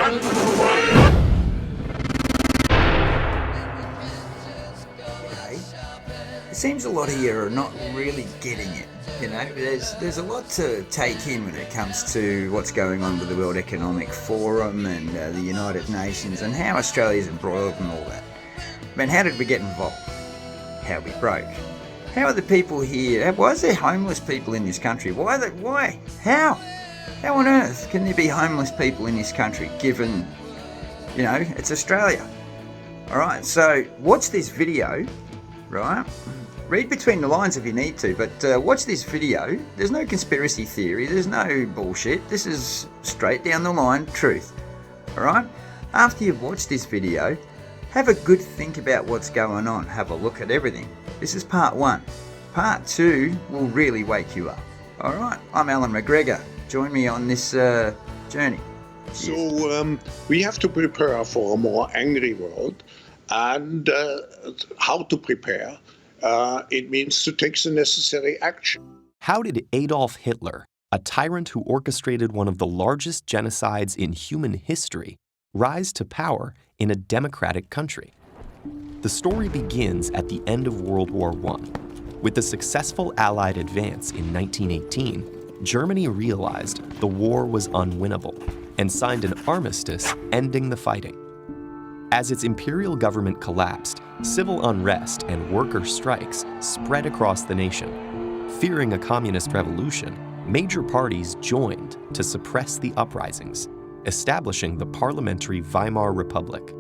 Okay. It seems a lot of you are not really getting it. You know, there's a lot to take in when it comes to what's going on with the World Economic Forum and the United Nations and how Australia's embroiled and all that. I mean, how did we get involved? How we broke. How are the people here? Why is there homeless people in this country? Why? How? How on earth can there be homeless people in this country given, you know, it's Australia? Alright, so watch this video, right? Read between the lines if you need to, but watch this video. There's no conspiracy theory, there's no bullshit. This is straight down the line truth. Alright? After you've watched this video, have a good think about what's going on. Have a look at everything. This is part 1. Part 2 will really wake you up. Alright, I'm Alan McGregor. Join me on this journey. So we have to prepare for a more angry world. And how to prepare? It means to take the necessary action. How did Adolf Hitler, a tyrant who orchestrated one of the largest genocides in human history, rise to power in a democratic country? The story begins at the end of World War I. With the successful Allied advance in 1918, Germany realized the war was unwinnable and signed an armistice ending the fighting. As its imperial government collapsed, civil unrest and worker strikes spread across the nation. Fearing a communist revolution, major parties joined to suppress the uprisings, establishing the parliamentary Weimar Republic.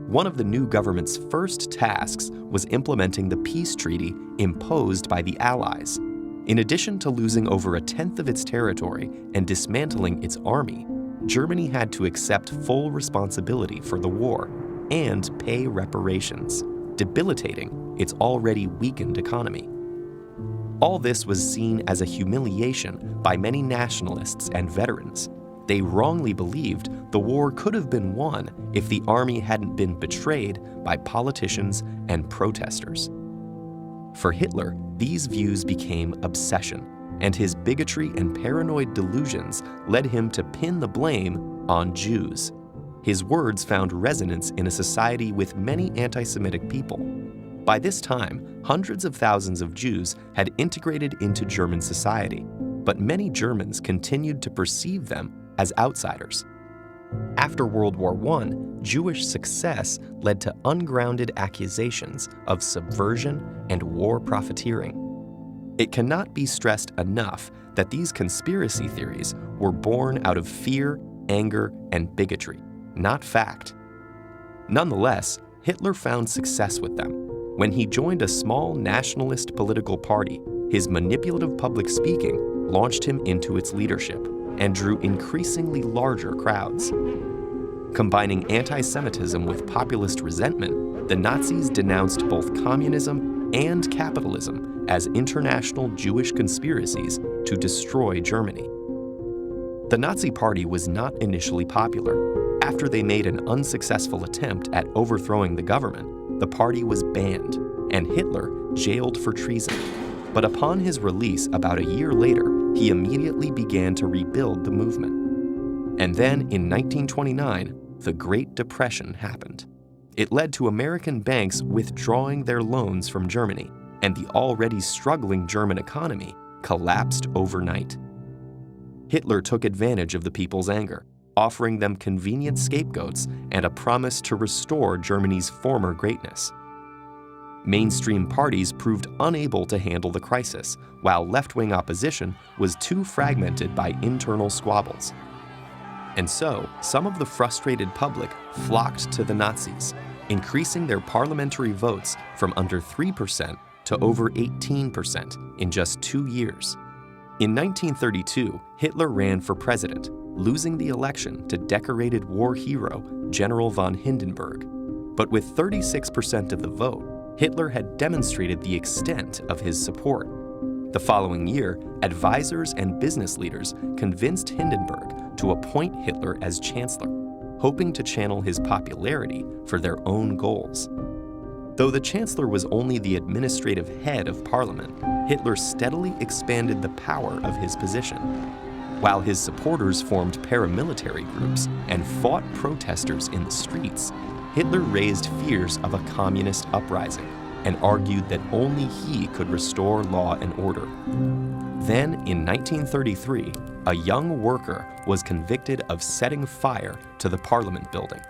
One of the new government's first tasks was implementing the peace treaty imposed by the Allies. In addition to losing over 1/10 of its territory and dismantling its army, Germany had to accept full responsibility for the war and pay reparations, debilitating its already weakened economy. All this was seen as a humiliation by many nationalists and veterans. They wrongly believed the war could have been won if the army hadn't been betrayed by politicians and protesters. For Hitler, these views became obsession, and his bigotry and paranoid delusions led him to pin the blame on Jews. His words found resonance in a society with many anti-Semitic people. By this time, hundreds of thousands of Jews had integrated into German society, but many Germans continued to perceive them as outsiders. After World War I, Jewish success led to ungrounded accusations of subversion and war profiteering. It cannot be stressed enough that these conspiracy theories were born out of fear, anger, and bigotry, not fact. Nonetheless, Hitler found success with them. When he joined a small nationalist political party, his manipulative public speaking launched him into its leadership and drew increasingly larger crowds. Combining anti-Semitism with populist resentment, the Nazis denounced both communism and capitalism as international Jewish conspiracies to destroy Germany. The Nazi Party was not initially popular. After they made an unsuccessful attempt at overthrowing the government, the party was banned, and Hitler jailed for treason. But upon his release about a year later, he immediately began to rebuild the movement. And then, in 1929, the Great Depression happened. It led to American banks withdrawing their loans from Germany, and the already struggling German economy collapsed overnight. Hitler took advantage of the people's anger, offering them convenient scapegoats and a promise to restore Germany's former greatness. Mainstream parties proved unable to handle the crisis, while left-wing opposition was too fragmented by internal squabbles. And so, some of the frustrated public flocked to the Nazis, increasing their parliamentary votes from under 3% to over 18% in just 2 years. In 1932, Hitler ran for president, losing the election to decorated war hero General von Hindenburg. But with 36% of the vote, Hitler had demonstrated the extent of his support. The following year, advisors and business leaders convinced Hindenburg to appoint Hitler as chancellor, hoping to channel his popularity for their own goals. Though the chancellor was only the administrative head of parliament, Hitler steadily expanded the power of his position. While his supporters formed paramilitary groups and fought protesters in the streets, Hitler raised fears of a communist uprising and argued that only he could restore law and order. Then, in 1933, a young worker was convicted of setting fire to the Parliament building.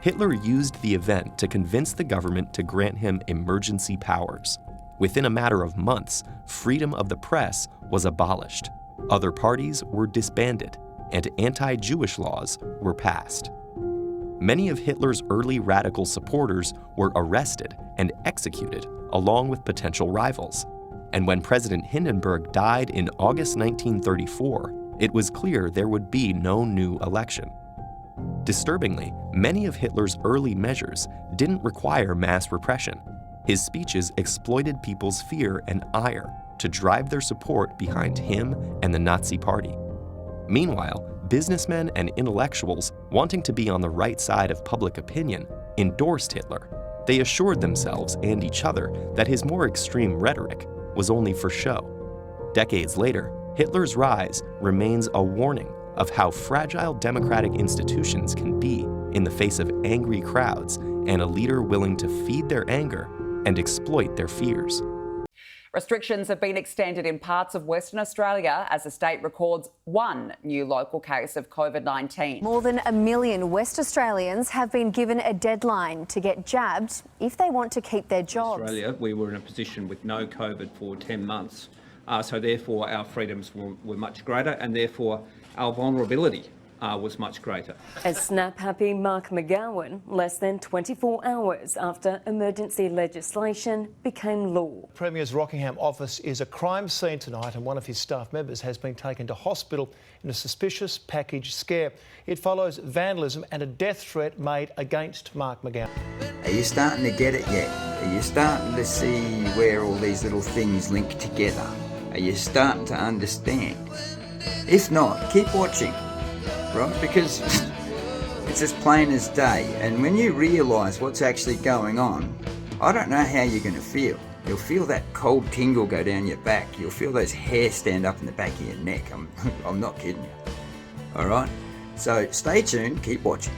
Hitler used the event to convince the government to grant him emergency powers. Within a matter of months, freedom of the press was abolished. Other parties were disbanded, and anti-Jewish laws were passed. Many of Hitler's early radical supporters were arrested and executed, along with potential rivals. And when President Hindenburg died in August 1934, it was clear there would be no new election. Disturbingly, many of Hitler's early measures didn't require mass repression. His speeches exploited people's fear and ire to drive their support behind him and the Nazi Party. Meanwhile, businessmen and intellectuals wanting to be on the right side of public opinion endorsed Hitler. They assured themselves and each other that his more extreme rhetoric was only for show. Decades later, Hitler's rise remains a warning of how fragile democratic institutions can be in the face of angry crowds and a leader willing to feed their anger and exploit their fears. Restrictions have been extended in parts of Western Australia as the state records one new local case of COVID-19. More than 1 million West Australians have been given a deadline to get jabbed if they want to keep their jobs. In Australia, we were in a position with no COVID for 10 months. So therefore, our freedoms were much greater, and therefore our vulnerability was much greater. As snap-happy Mark McGowan, less than 24 hours after emergency legislation became law. Premier's Rockingham office is a crime scene tonight, and one of his staff members has been taken to hospital in a suspicious package scare. It follows vandalism and a death threat made against Mark McGowan. Are you starting to get it yet? Are you starting to see where all these little things link together? Are you starting to understand? If not, keep watching. Right? Because it's as plain as day. And when you realise what's actually going on, I don't know how you're going to feel. You'll feel that cold tingle go down your back. You'll feel those hairs stand up in the back of your neck. I'm not kidding you. All right? So stay tuned. Keep watching.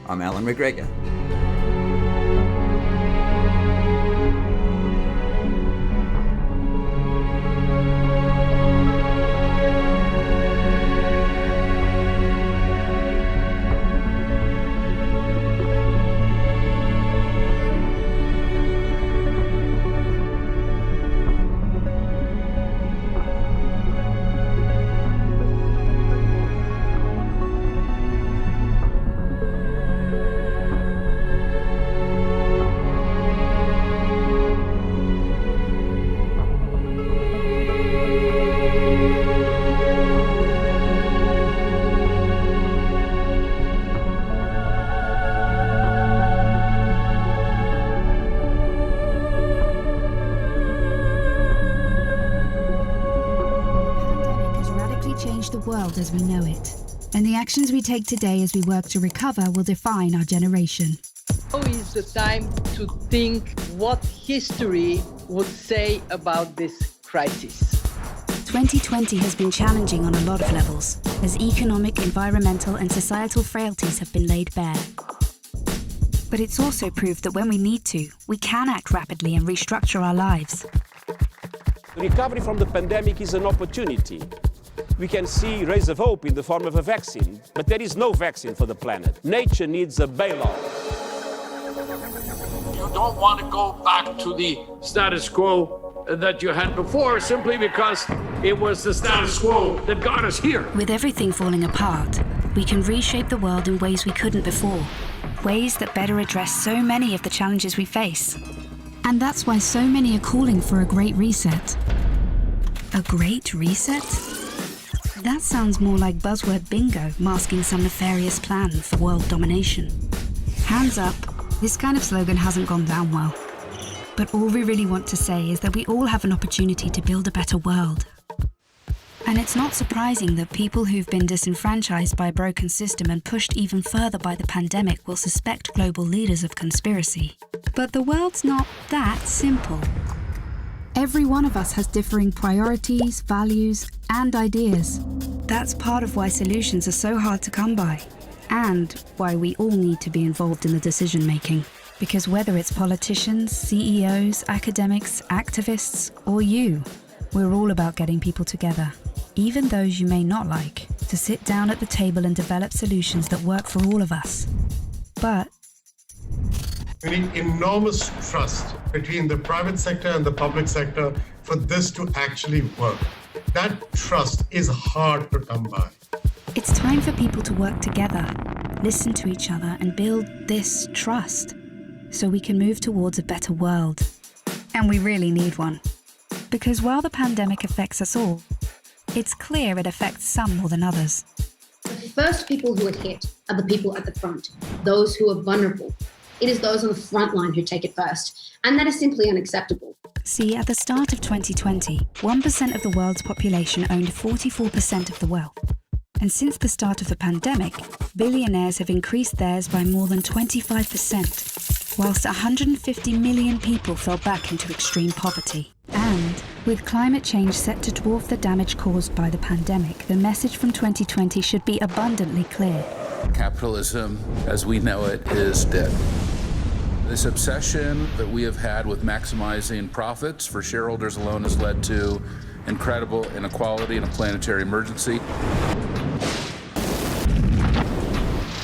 I'm Alan McGregor. The world as we know it, and the actions we take today as we work to recover will define our generation. Now is the time to think what history would say about this crisis. 2020 has been challenging on a lot of levels, as economic, environmental and societal frailties have been laid bare. But it's also proved that when we need to, we can act rapidly and restructure our lives. The recovery from the pandemic is an opportunity. We can see rays of hope in the form of a vaccine, but there is no vaccine for the planet. Nature needs a bailout. You don't want to go back to the status quo that you had before simply because it was the status quo that got us here. With everything falling apart, we can reshape the world in ways we couldn't before, ways that better address so many of the challenges we face. And that's why so many are calling for a great reset. A great reset? That sounds more like buzzword bingo masking some nefarious plan for world domination. Hands up, this kind of slogan hasn't gone down well. But all we really want to say is that we all have an opportunity to build a better world. And it's not surprising that people who've been disenfranchised by a broken system and pushed even further by the pandemic will suspect global leaders of conspiracy. But the world's not that simple. Every one of us has differing priorities, values, and ideas. That's part of why solutions are so hard to come by, and why we all need to be involved in the decision making. Because whether it's politicians, CEOs, academics, activists, or you, we're all about getting people together, even those you may not like, to sit down at the table and develop solutions that work for all of us. But we need enormous trust between the private sector and the public sector for this to actually work. That trust is hard to come by. it's time for people to work together, listen to each other, and build this trust so we can move towards a better world. And we really need one. Because while the pandemic affects us all, it's clear it affects some more than others. The first people who are hit are the people at the front, those who are vulnerable. It is those on the front line who take it first, and that is simply unacceptable. See, at the start of 2020, 1% of the world's population owned 44% of the wealth. And since the start of the pandemic, billionaires have increased theirs by more than 25%, whilst 150 million people fell back into extreme poverty. And with climate change set to dwarf the damage caused by the pandemic, the message from 2020 should be abundantly clear. Capitalism, as we know it, is dead. This obsession that we have had with maximizing profits for shareholders alone has led to incredible inequality and a planetary emergency.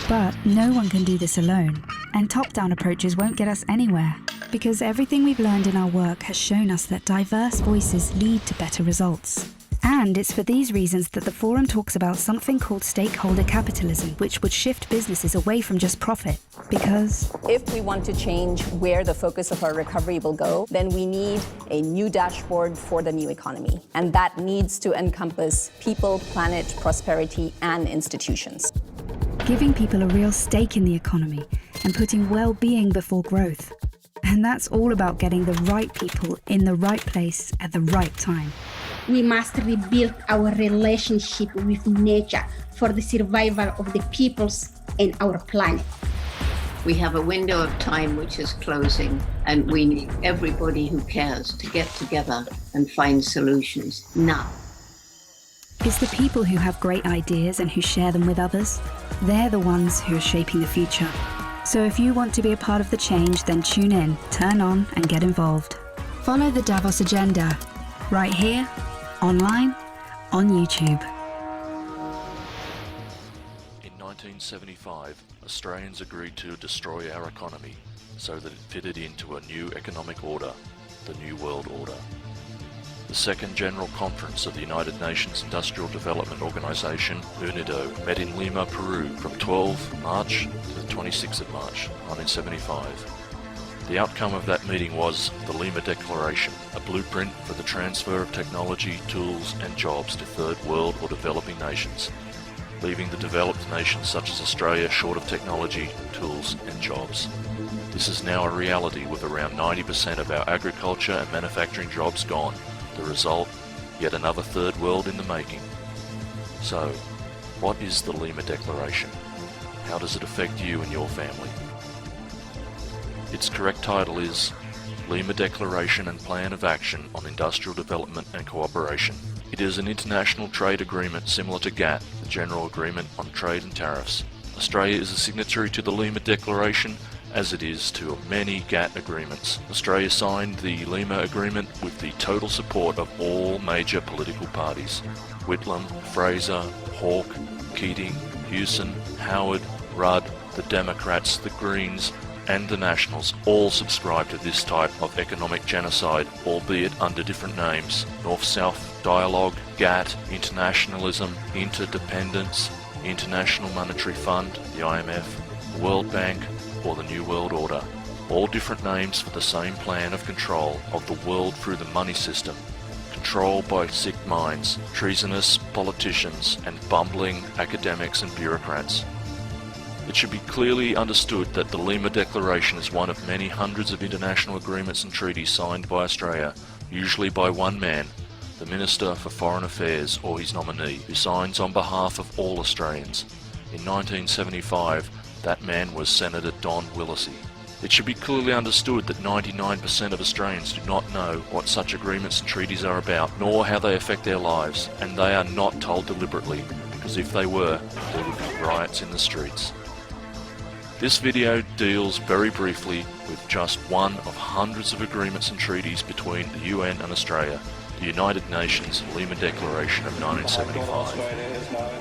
But no one can do this alone, and top-down approaches won't get us anywhere, because everything we've learned in our work has shown us that diverse voices lead to better results. And it's for these reasons that the forum talks about something called stakeholder capitalism, which would shift businesses away from just profit. Because if we want to change where the focus of our recovery will go, then we need a new dashboard for the new economy. And that needs to encompass people, planet, prosperity, and institutions. Giving people a real stake in the economy and putting well-being before growth. And that's all about getting the right people in the right place at the right time. We must rebuild our relationship with nature for the survival of the peoples and our planet. We have a window of time which is closing, and we need everybody who cares to get together and find solutions now. It's the people who have great ideas and who share them with others. They're the ones who are shaping the future. So if you want to be a part of the change, then tune in, turn on, and get involved. Follow the Davos Agenda, right here, online, on YouTube. In 1975, Australians agreed to destroy our economy so that it fitted into a new economic order, the New World Order. The Second General Conference of the United Nations Industrial Development Organization, UNIDO, met in Lima, Peru from 12 March to the 26th of March 1975. The outcome of that meeting was the Lima Declaration, a blueprint for the transfer of technology, tools and jobs to third world or developing nations, leaving the developed nations such as Australia short of technology, tools and jobs. This is now a reality with around 90% of our agriculture and manufacturing jobs gone. The result, yet another third world in the making. So, what is the Lima Declaration? How does it affect you and your family? Its correct title is Lima Declaration and Plan of Action on Industrial Development and Cooperation. It is an international trade agreement similar to GATT, the General Agreement on Trade and Tariffs. Australia is a signatory to the Lima Declaration, as it is to many GATT agreements. Australia signed the Lima Agreement with the total support of all major political parties. Whitlam, Fraser, Hawke, Keating, Hewson, Howard, Rudd, the Democrats, the Greens, and the Nationals all subscribe to this type of economic genocide, albeit under different names: North-South Dialogue, GATT, Internationalism, Interdependence, International Monetary Fund, the IMF, World Bank, or the New World Order. All different names for the same plan of control of the world through the money system. Control by sick minds, treasonous politicians, and bumbling academics and bureaucrats. It should be clearly understood that the Lima Declaration is one of many hundreds of international agreements and treaties signed by Australia, usually by one man, the Minister for Foreign Affairs or his nominee, who signs on behalf of all Australians. In 1975, that man was Senator Don Willacy. It should be clearly understood that 99% of Australians do not know what such agreements and treaties are about, nor how they affect their lives, and they are not told deliberately, because if they were, there would be riots in the streets. This video deals very briefly with just one of hundreds of agreements and treaties between the UN and Australia, the United Nations Lima Declaration of 1975.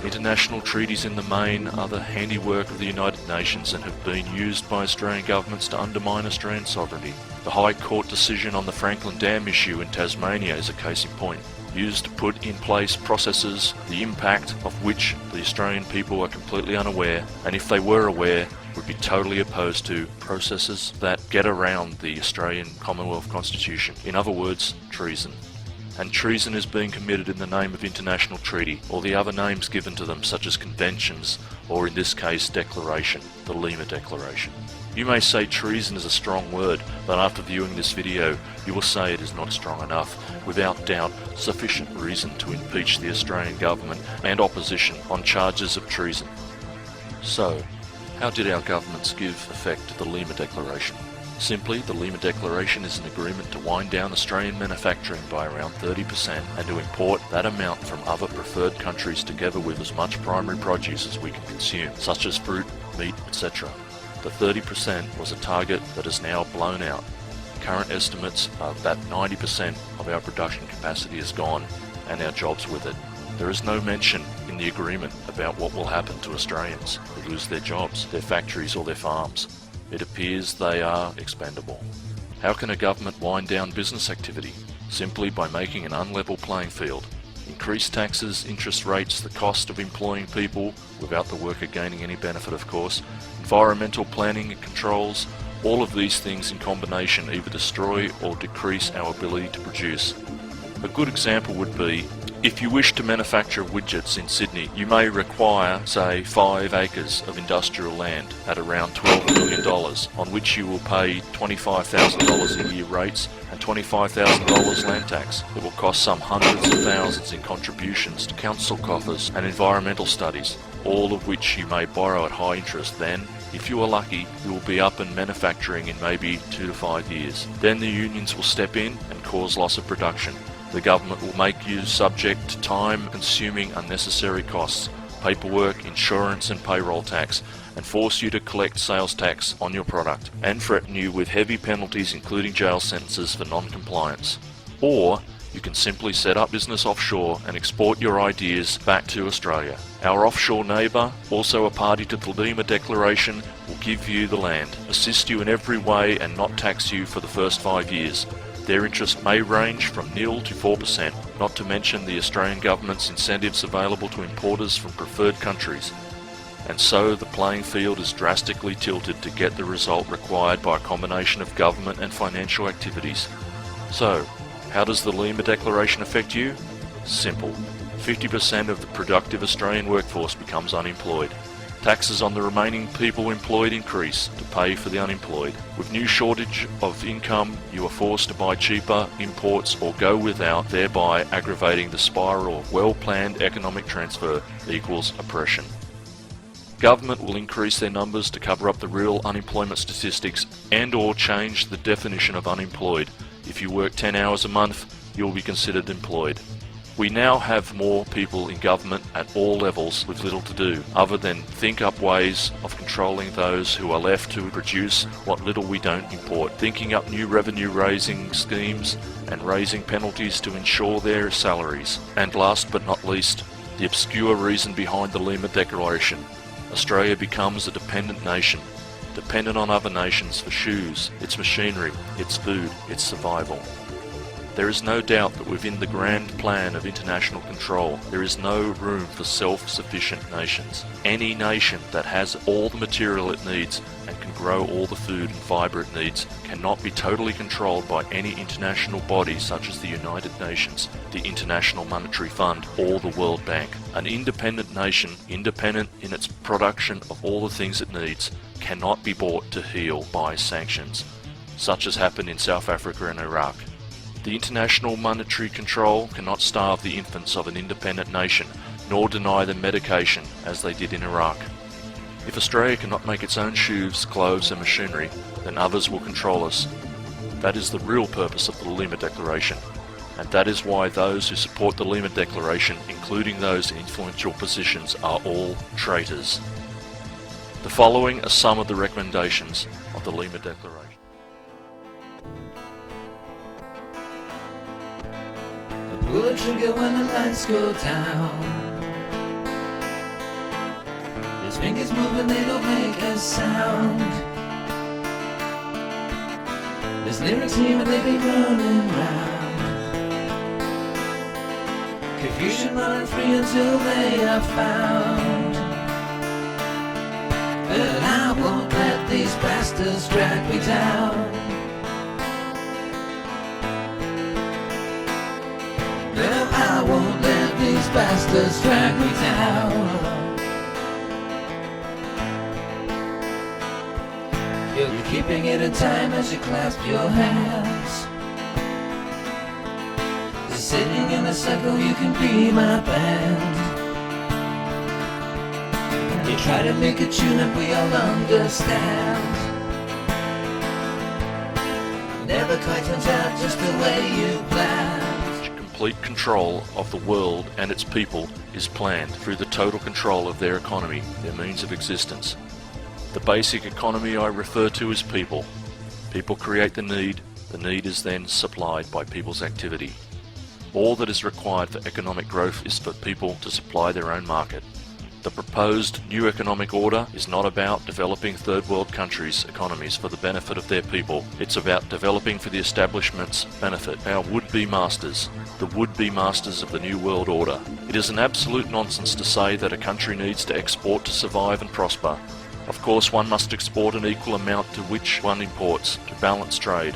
International treaties in the main are the handiwork of the United Nations and have been used by Australian governments to undermine Australian sovereignty. The High Court decision on the Franklin Dam issue in Tasmania is a case in point, used to put in place processes the impact of which the Australian people are completely unaware, and if they were aware, would be totally opposed to processes that get around the Australian Commonwealth Constitution. In other words, treason. And treason is being committed in the name of international treaty, or the other names given to them such as conventions, or in this case declaration, the Lima Declaration. You may say treason is a strong word, but after viewing this video, you will say it is not strong enough, without doubt sufficient reason to impeach the Australian government and opposition on charges of treason. So, how did our governments give effect to the Lima Declaration? Simply, the Lima Declaration is an agreement to wind down Australian manufacturing by around 30% and to import that amount from other preferred countries together with as much primary produce as we can consume, such as fruit, meat, etc. The 30% was a target that is now blown out. Current estimates are that 90% of our production capacity is gone, and our jobs with it. There is no mention in the agreement about what will happen to Australians who lose their jobs, their factories or their farms. It appears they are expendable. How can a government wind down business activity? Simply by making an unlevel playing field. Increased taxes, interest rates, the cost of employing people, without the worker gaining any benefit of course, environmental planning and controls, all of these things in combination either destroy or decrease our ability to produce. A good example would be, if you wish to manufacture widgets in Sydney, you may require, say, 5 acres of industrial land at around $12 million, on which you will pay $25,000 a year rates and $25,000 land tax. It will cost some hundreds of thousands in contributions to council coffers and environmental studies, all of which you may borrow at high interest. Then, if you are lucky, you will be up and manufacturing in maybe 2 to 5 years. Then the unions will step in and cause loss of production. The government will make you subject to time-consuming unnecessary costs, paperwork, insurance and payroll tax, and force you to collect sales tax on your product, and threaten you with heavy penalties including jail sentences for non-compliance. Or you can simply set up business offshore and export your ideas back to Australia. Our offshore neighbour, also a party to the Lima Declaration, will give you the land, assist you in every way and not tax you for the first 5 years. Their interest may range from 0 to 4%, not to mention the Australian government's incentives available to importers from preferred countries. And so the playing field is drastically tilted to get the result required by a combination of government and financial activities. So, how does the Lima Declaration affect you? Simple. 50% of the productive Australian workforce becomes unemployed. Taxes on the remaining people employed increase to pay for the unemployed. With new shortage of income, you are forced to buy cheaper imports or go without, thereby aggravating the spiral of well-planned economic transfer equals oppression. Government will increase their numbers to cover up the real unemployment statistics and or change the definition of unemployed. If you work 10 hours a month, you will be considered employed. We now have more people in government at all levels with little to do, other than think up ways of controlling those who are left to produce what little we don't import, thinking up new revenue raising schemes and raising penalties to ensure their salaries. And last but not least, the obscure reason behind the Lima Declaration. Australia becomes a dependent nation, dependent on other nations for shoes, its machinery, its food, its survival. There is no doubt that within the grand plan of international control, there is no room for self-sufficient nations. Any nation that has all the material it needs and can grow all the food and fibre it needs cannot be totally controlled by any international body such as the United Nations, the International Monetary Fund, or the World Bank. An independent nation, independent in its production of all the things it needs, cannot be brought to heel by sanctions, such as happened in South Africa and Iraq. The international monetary control cannot starve the infants of an independent nation, nor deny them medication, as they did in Iraq. If Australia cannot make its own shoes, clothes and machinery, then others will control us. That is the real purpose of the Lima Declaration. And that is why those who support the Lima Declaration, including those in influential positions, are all traitors. The following are some of the recommendations of the Lima Declaration. Pull the trigger when the lights go down. His fingers moving, they don't make a sound. There's lyrics here and they be running round. Confusion running free until they are found. But I won't let these bastards drag me down. No, I won't let these bastards drag me down. You'll be keeping it in time as you clasp your hands. Sitting in a circle, you can be my band. You try to make a tune that we all understand. Never quite turns out just the way you planned. Complete control of the world and its people is planned through the total control of their economy, their means of existence. The basic economy I refer to is people. People create the need is then supplied by people's activity. All that is required for economic growth is for people to supply their own market. The proposed new economic order is not about developing third world countries' economies for the benefit of their people. It's about developing for the establishment's benefit, our would-be masters, the would-be masters of the new world order. It is an absolute nonsense to say that a country needs to export to survive and prosper. Of course, one must export an equal amount to which one imports to balance trade.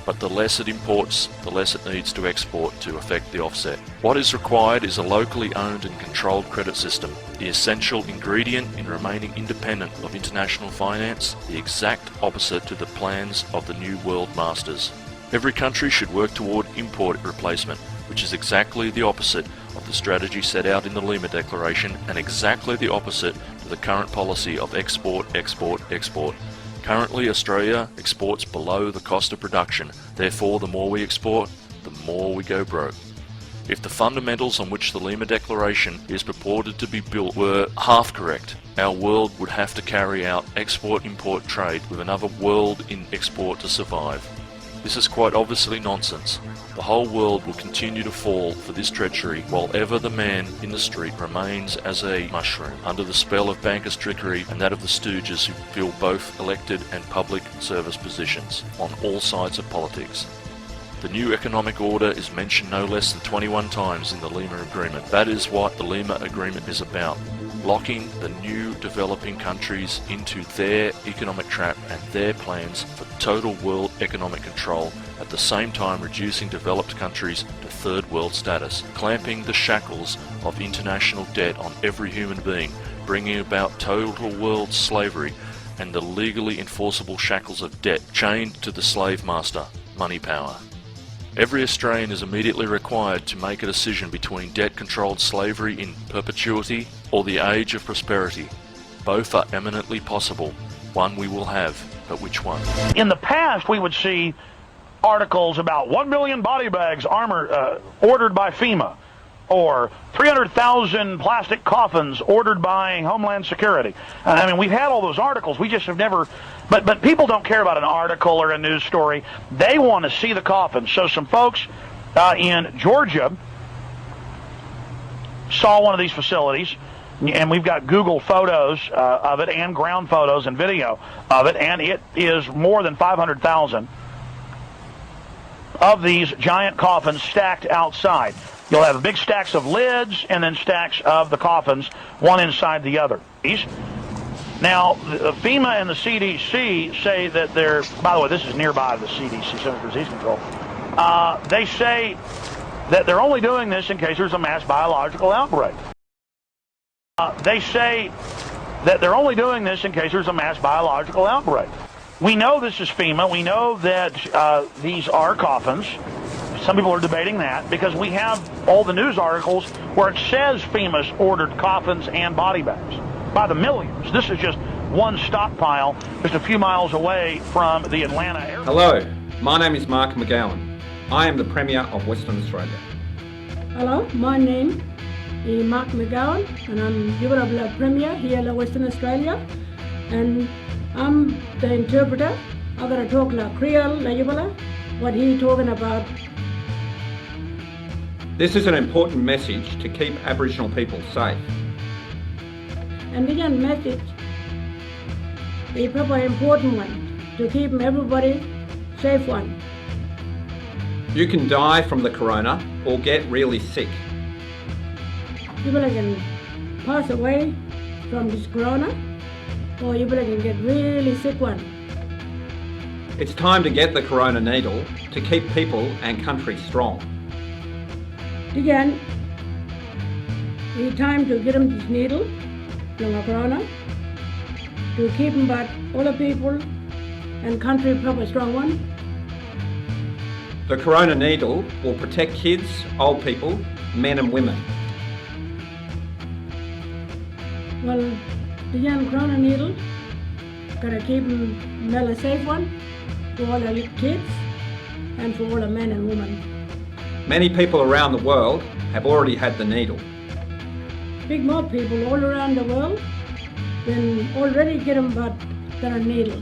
But the less it imports, the less it needs to export to effect the offset. What is required is a locally owned and controlled credit system, the essential ingredient in remaining independent of international finance, the exact opposite to the plans of the New World Masters. Every country should work toward import replacement, which is exactly the opposite of the strategy set out in the Lima Declaration and exactly the opposite to the current policy of export, export, export. Currently, Australia exports below the cost of production. Therefore, the more we export, the more we go broke. If the fundamentals on which the Lima Declaration is purported to be built were half correct, our world would have to carry out export-import trade with another world in export to survive. This is quite obviously nonsense. The whole world will continue to fall for this treachery while ever the man in the street remains as a mushroom under the spell of bankers' trickery and that of the stooges who fill both elected and public service positions on all sides of politics. The new economic order is mentioned no less than 21 times in the Lima Agreement. That is what the Lima Agreement is about. Locking the new developing countries into their economic trap and their plans for total world economic control, at the same time reducing developed countries to third world status, clamping the shackles of international debt on every human being, bringing about total world slavery and the legally enforceable shackles of debt chained to the slave master, money power. Every Australian is immediately required to make a decision between debt-controlled slavery in perpetuity or the age of prosperity. Both are eminently possible. One we will have, but which one? In the past, we would see articles about 1 million body bags ordered by FEMA, or 300,000 plastic coffins ordered by Homeland Security. I mean, we've had all those articles. We just have never... But people don't care about an article or a news story. They want to see the coffins. So some folks in Georgia saw one of these facilities, and we've got Google photos of it and ground photos and video of it, and it is more than 500,000 of these giant coffins stacked outside. You'll have big stacks of lids and then stacks of the coffins, one inside the other. Now, FEMA and the CDC say that they're, by the way, this is nearby the CDC, Center for Disease Control. They say that they're only doing this in case there's a mass biological outbreak. They say that they're only doing this in case there's a mass biological outbreak. We know this is FEMA. We know that these are coffins. Some people are debating that because we have all the news articles where it says FEMA's ordered coffins and body bags by the millions. This is just one stockpile just a few miles away from the Atlanta airport. Hello, my name is Mark McGowan. I am the Premier of Western Australia. Hello, my name is Mark McGowan and I'm Yubara Premier here in Western Australia, and I'm the interpreter. I'm going to talk like Creole, like Yubara, what he talking about. This is an important message to keep Aboriginal people safe. And this message is probably important one to keep everybody safe one. You can die from the corona or get really sick. People can pass away from this corona, or people can get really sick one. It's time to get the corona needle to keep people and country strong. Again, it's time to get them this needle from the corona to keep them back all the people and country proper strong one. The corona needle will protect kids, old people, men and women. Well, the young corona needle gotta keep them well safe one for all the kids and for all the men and women. Many people around the world have already had the needle. Big more people all around the world can already get them but the needle.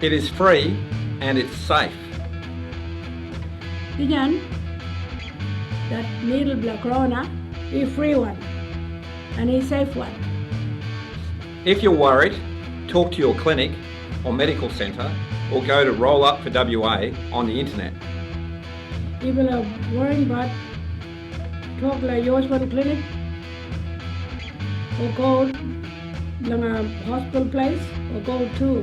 It is free and it's safe. Again, that needle blood corona is free one and is safe one. If you're worried, talk to your clinic or medical centre or go to Roll Up for WA on the internet. People are worrying about talk like your hospital clinic or go to a hospital place or go to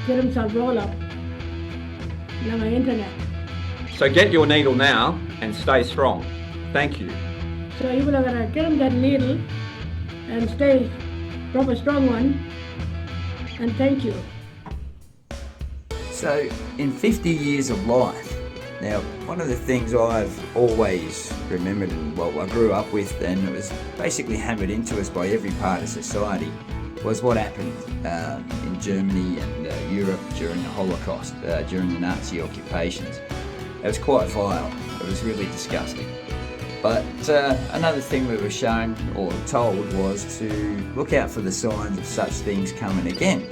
get themselves roll up on the internet. So get your needle now and stay strong. Thank you. So you are gonna get them that needle and stay proper strong one, and thank you. So in 50 years of life, now one of the things I've always remembered and what I grew up with, and it was basically hammered into us by every part of society, was what happened in Germany and Europe during the Holocaust, during the Nazi occupations. It was quite vile. It was really disgusting. But another thing we were shown or told was to look out for the signs of such things coming again.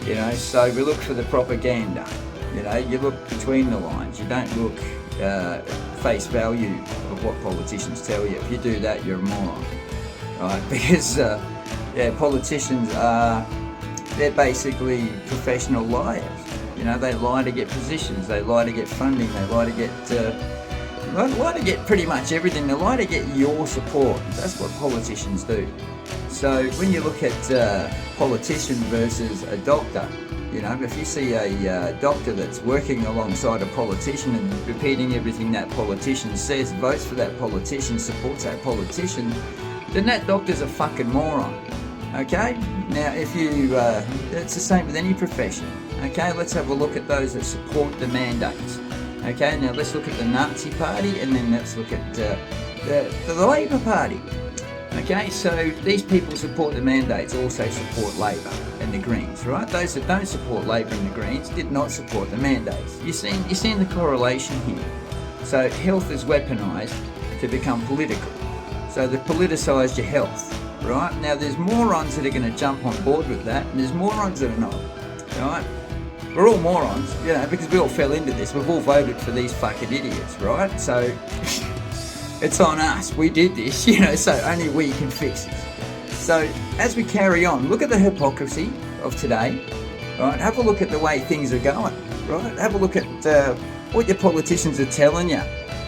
You know, so we look for the propaganda. You know, you look between the lines. You don't look face value of what politicians tell you. If you do that, you're a moron, right? Because politicians they're basically professional liars. You know, they lie to get positions. They lie to get funding. They lie to get pretty much everything. They lie to get your support. That's what politicians do. So when you look at politician versus a doctor, you know, if you see a doctor that's working alongside a politician and repeating everything that politician says, votes for that politician, supports that politician, then that doctor's a fucking moron. Okay? Now, if you, it's the same with any profession. Okay, let's have a look at those that support the mandates. Okay, now let's look at the Nazi Party and then let's look at the Labor Party. Okay, so these people support the mandates, also support Labor and the Greens, right? Those that don't support Labor and the Greens did not support the mandates. You're seeing the correlation here. So health is weaponised to become political. So they've politicised your health, right? Now there's morons that are going to jump on board with that, and there's morons that are not, right? We're all morons, you know, because we all fell into this. We've all voted for these fucking idiots, right? So it's on us. We did this, you know, so only we can fix this. So as we carry on, look at the hypocrisy of today, right? Have a look at the way things are going, right? Have a look at what your politicians are telling you.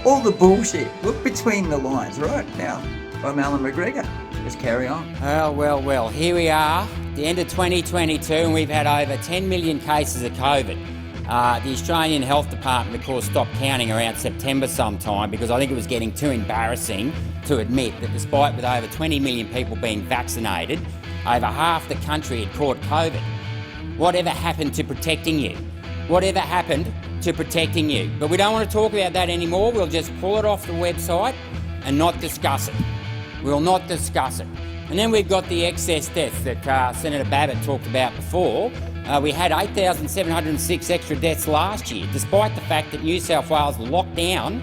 All the bullshit. Look between the lines, right? Now, I'm Alan McGregor. Let's carry on. Well, here we are, the end of 2022, and we've had over 10 million cases of COVID. The Australian Health Department, of course, stopped counting around September sometime because I think it was getting too embarrassing to admit that despite with over 20 million people being vaccinated, over half the country had caught COVID. Whatever happened to protecting you? Whatever happened to protecting you? But we don't want to talk about that anymore. We'll just pull it off the website and not discuss it. We'll not discuss it. And then we've got the excess deaths that Senator Babbitt talked about before. We had 8,706 extra deaths last year, despite the fact that New South Wales locked down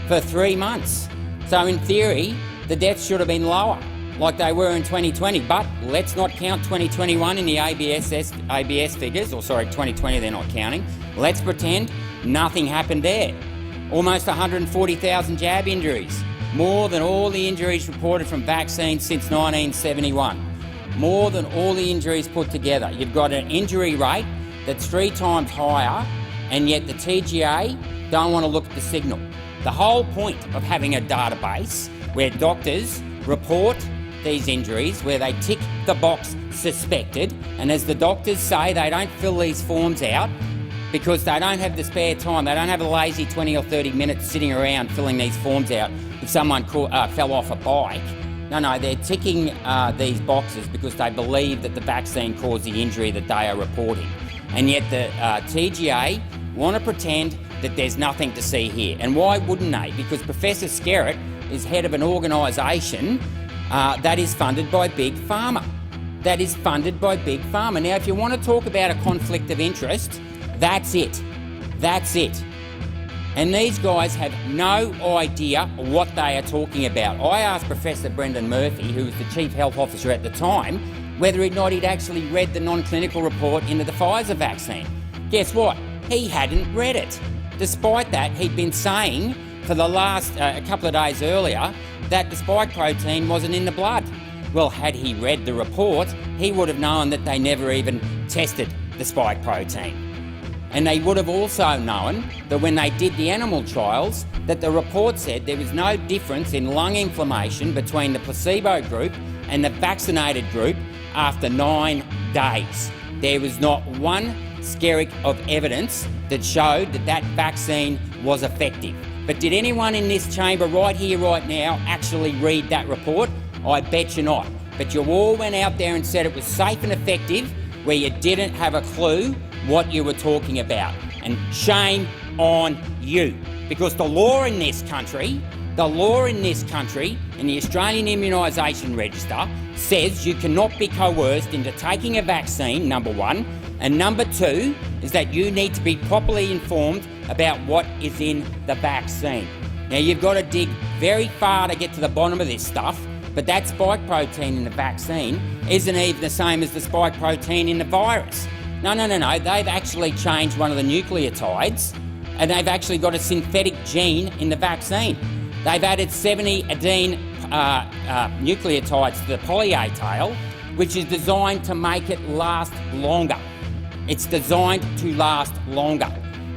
for 3 months. So in theory, the deaths should have been lower, like they were in 2020. But let's not count 2021 in the ABS figures, or sorry, 2020 they're not counting. Let's pretend nothing happened there. Almost 140,000 jab injuries, more than all the injuries reported from vaccines since 1971. More than all the injuries put together. You've got an injury rate that's 3 times higher, and yet the TGA don't want to look at the signal. The whole point of having a database where doctors report these injuries, where they tick the box suspected, and as the doctors say, they don't fill these forms out because they don't have the spare time. They don't have a lazy 20 or 30 minutes sitting around filling these forms out if someone fell off a bike. No, they're ticking these boxes because they believe that the vaccine caused the injury that they are reporting. And yet the TGA want to pretend that there's nothing to see here. And why wouldn't they? Because Professor Skerritt is head of an organisation that is funded by Big Pharma. That is funded by Big Pharma. Now, if you want to talk about a conflict of interest, that's it. That's it. And these guys have no idea what they are talking about. I asked Professor Brendan Murphy, who was the Chief Health Officer at the time, whether or not he'd actually read the non-clinical report into the Pfizer vaccine. Guess what? He hadn't read it. Despite that, he'd been saying for the last a couple of days earlier that the spike protein wasn't in the blood. Well, had he read the report, he would have known that they never even tested the spike protein. And they would have also known that when they did the animal trials, that the report said there was no difference in lung inflammation between the placebo group and the vaccinated group after 9 days. There was not one skerrick of evidence that showed that that vaccine was effective. But did anyone in this chamber right here, right now, actually read that report? I bet you not. But you all went out there and said it was safe and effective where you didn't have a clue what you were talking about. And shame on you. Because the law in this country in the Australian Immunisation Register says you cannot be coerced into taking a vaccine, number one, and number two is that you need to be properly informed about what is in the vaccine. Now, you've got to dig very far to get to the bottom of this stuff, but that spike protein in the vaccine isn't even the same as the spike protein in the virus. No, they've actually changed one of the nucleotides and they've actually got a synthetic gene in the vaccine. They've added 70 adenine nucleotides to the poly-A tail, which is designed to make it last longer. It's designed to last longer.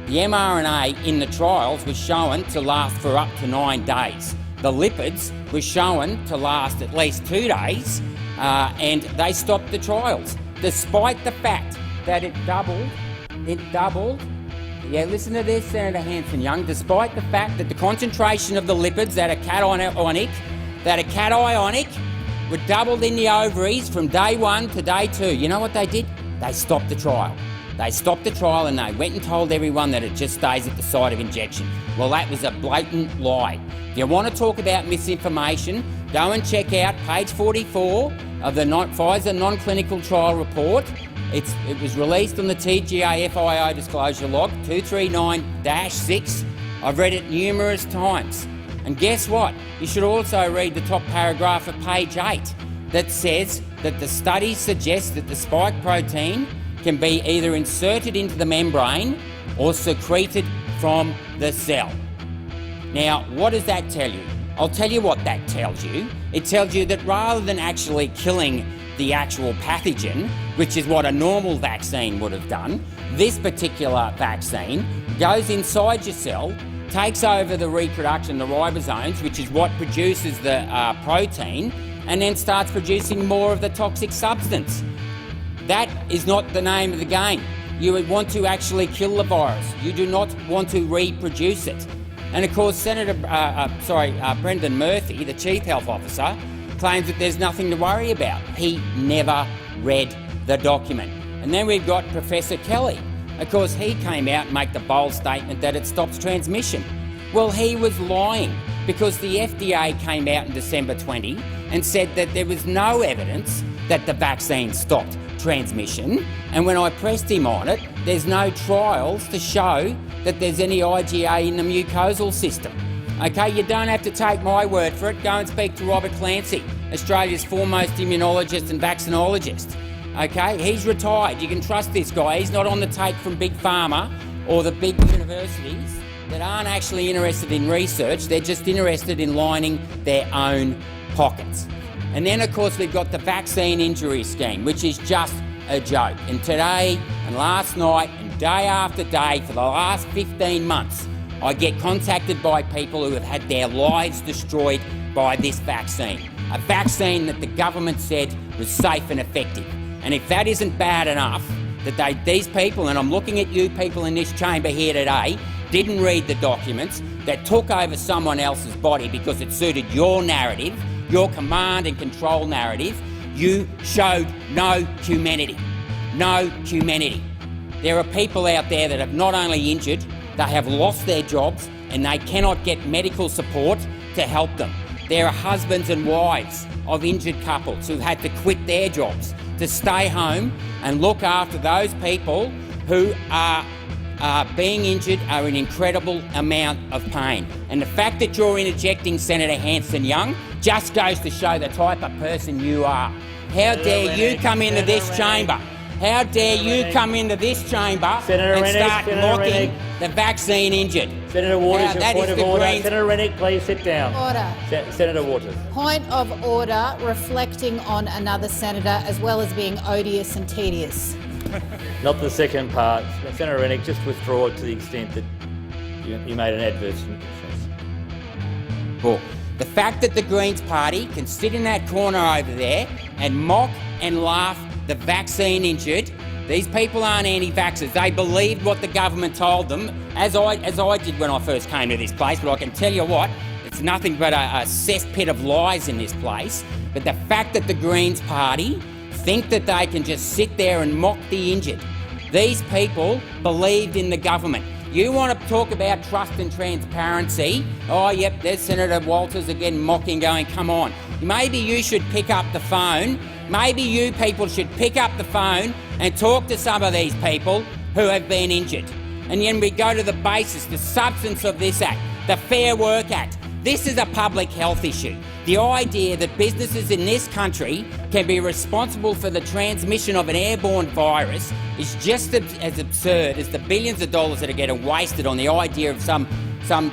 The mRNA in the trials was shown to last for up to 9 days. The lipids were shown to last at least 2 days, and they stopped the trials, despite the fact that it doubled, yeah, listen to this, Senator Hanson-Young, despite the fact that the concentration of the lipids that are cationic were doubled in the ovaries from day 1 to day 2. You know what they did? They stopped the trial. They stopped the trial and they went and told everyone that it just stays at the site of injection. Well, that was a blatant lie. If you want to talk about misinformation, go and check out page 44 of the Pfizer non-clinical trial report. It was released on the TGA FIO disclosure log 239-6. I've read it numerous times. And guess what? You should also read the top paragraph of page 8 that says that the study suggests that the spike protein can be either inserted into the membrane or secreted from the cell. Now, what does that tell you? I'll tell you what that tells you. It tells you that rather than actually killing the actual pathogen, which is what a normal vaccine would have done, this particular vaccine goes inside your cell, takes over the reproduction, the ribosomes, which is what produces the protein, and then starts producing more of the toxic substance. That is not the name of the game. You would want to actually kill the virus. You do not want to reproduce it. And of course, Brendan Murphy, the Chief Health Officer, claims that there's nothing to worry about. He never read the document. And then we've got Professor Kelly. Of course, he came out and made the bold statement that it stops transmission. Well, he was lying. because the FDA came out in December 20 and said that there was no evidence that the vaccine stopped transmission. And when I pressed him on it, there's no trials to show that there's any IgA in the mucosal system. Okay, you don't have to take my word for it. Go and speak to Robert Clancy, Australia's foremost immunologist and vaccinologist. Okay, he's retired. You can trust this guy. He's not on the take from Big Pharma or the big universities that aren't actually interested in research. They're just interested in lining their own pockets. And then, of course, we've got the vaccine injury scheme, which is just a joke. And today and last night and day after day for the last 15 months, I get contacted by people who have had their lives destroyed by this vaccine. A vaccine that the government said was safe and effective. And if that isn't bad enough, that these people, and I'm looking at you people in this chamber here today, didn't read the documents, that took over someone else's body because it suited your narrative, your command and control narrative, you showed no humanity. No humanity. There are people out there that have not only injured, they have lost their jobs and they cannot get medical support to help them. There are husbands and wives of injured couples who've had to quit their jobs to stay home and look after those people who are being injured, are in incredible amount of pain. And the fact that you're interjecting Senator Hanson-Young just goes to show the type of person you are. How dare you come into this chamber? How dare you come into this chamber and start mocking the vaccine injured? Senator Waters, your point of order. Greens. Senator Rennick, please sit down. Order. Senator Waters. Point of order, reflecting on another senator as well as being odious and tedious. Not the second part. Senator Rennick, just withdraw it to the extent that you made an adverse inference. Well, the fact that the Greens Party can sit in that corner over there and mock and laugh the vaccine injured. These people aren't anti-vaxxers. They believed what the government told them, as I did when I first came to this place. But I can tell you what, it's nothing but a cesspit of lies in this place. But the fact that the Greens Party think that they can just sit there and mock the injured. These people believed in the government. You want to talk about trust and transparency? Oh, yep, there's Senator Walters again mocking, going, come on. Maybe you should pick up the phone. Maybe you people should pick up the phone and talk to some of these people who have been injured. And then we go to the basis, the substance of this act, the Fair Work Act. This is a public health issue. The idea that businesses in this country can be responsible for the transmission of an airborne virus is just as absurd as the billions of dollars that are getting wasted on the idea of some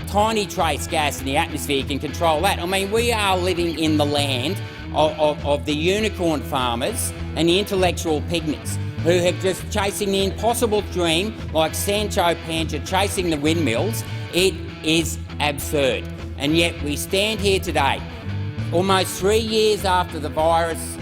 tiny trace gas in the atmosphere can control that. I mean, we are living in the land of the unicorn farmers and the intellectual pygmies who have just chasing the impossible dream like Sancho Panza chasing the windmills. It is absurd. And yet we stand here today, almost 3 years after the virus,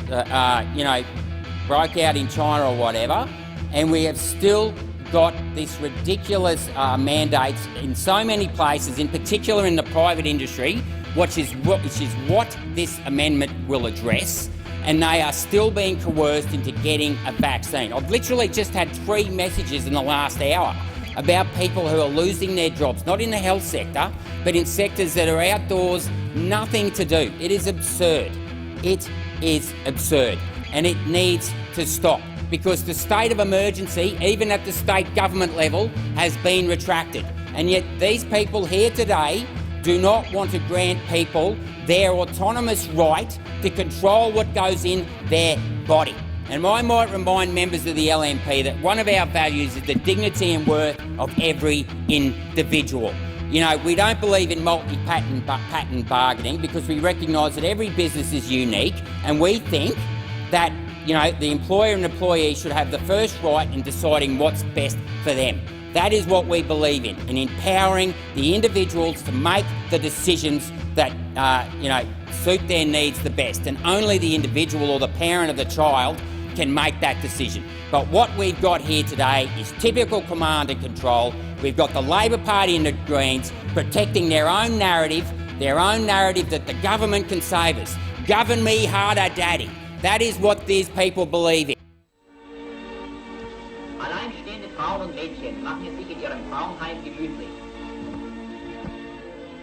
broke out in China or whatever, and we have still got this ridiculous mandates in so many places, in particular in the private industry, which is what this amendment will address, and they are still being coerced into getting a vaccine. I've literally just had 3 messages in the last hour about people who are losing their jobs, not in the health sector, but in sectors that are outdoors, nothing to do. It is absurd. It is absurd. And it needs to stop because the state of emergency, even at the state government level, has been retracted. And yet these people here today do not want to grant people their autonomous right to control what goes in their body. And I might remind members of the LNP that one of our values is the dignity and worth of every individual. You know, we don't believe in multi-patent bargaining because we recognise that every business is unique, and we think that, you know, the employer and employee should have the first right in deciding what's best for them. That is what we believe in empowering the individuals to make the decisions that, suit their needs the best. And only the individual or the parent of the child can make that decision. But what we've got here today is typical command and control. We've got the Labor Party and the Greens protecting their own narrative that the government can save us. Govern me harder, Daddy. That is what these people believe in. Alleinstehende Frauen und Mädchen machen es sich in ihrem Frauenheim gemütlich.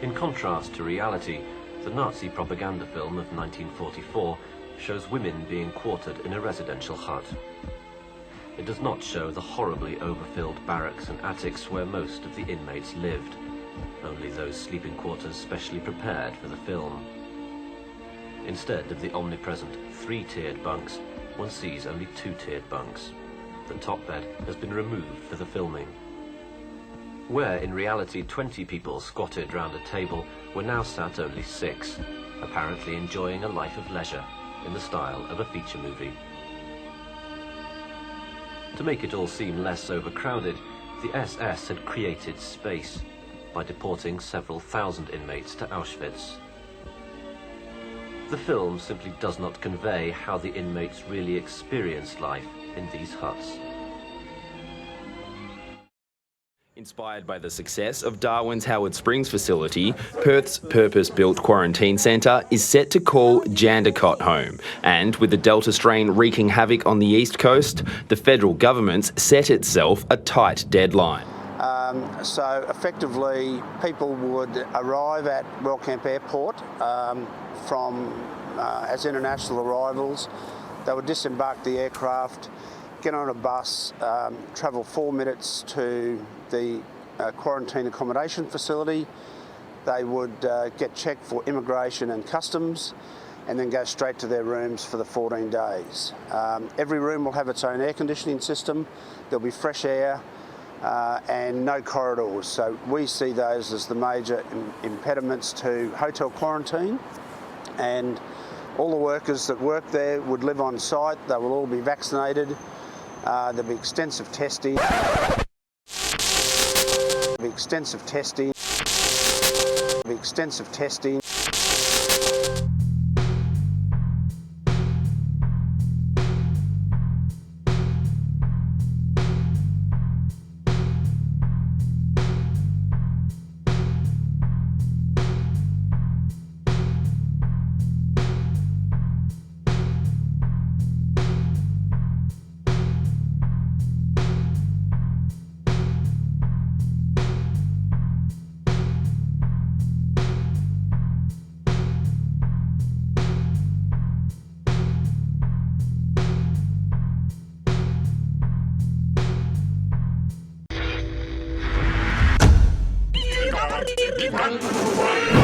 In contrast to reality, the Nazi propaganda film of 1944 shows women being quartered in a residential hut. It does not show the horribly overfilled barracks and attics where most of the inmates lived, only those sleeping quarters specially prepared for the film. Instead of the omnipresent 3-tiered bunks, one sees only 2-tiered bunks. The top bed has been removed for the filming. Where in reality 20 people squatted round a table, were now sat only 6, apparently enjoying a life of leisure in the style of a feature movie. To make it all seem less overcrowded, the SS had created space by deporting several thousand inmates to Auschwitz. The film simply does not convey how the inmates really experienced life in these huts. Inspired by the success of Darwin's Howard Springs facility, Perth's purpose-built quarantine centre is set to call Jandakot home. And with the Delta strain wreaking havoc on the East Coast, the federal government's set itself a tight deadline. So effectively, people would arrive at Wellcamp Airport as international arrivals. They would disembark the aircraft, get on a bus, travel 4 minutes to the quarantine accommodation facility. They would get checked for immigration and customs, and then go straight to their rooms for the 14 days. Every room will have its own air conditioning system. There'll be fresh air and no corridors. So we see those as the major impediments to hotel quarantine. And all the workers that work there would live on site. They will all be vaccinated. There'll be extensive testing. Extensive testing. Run away!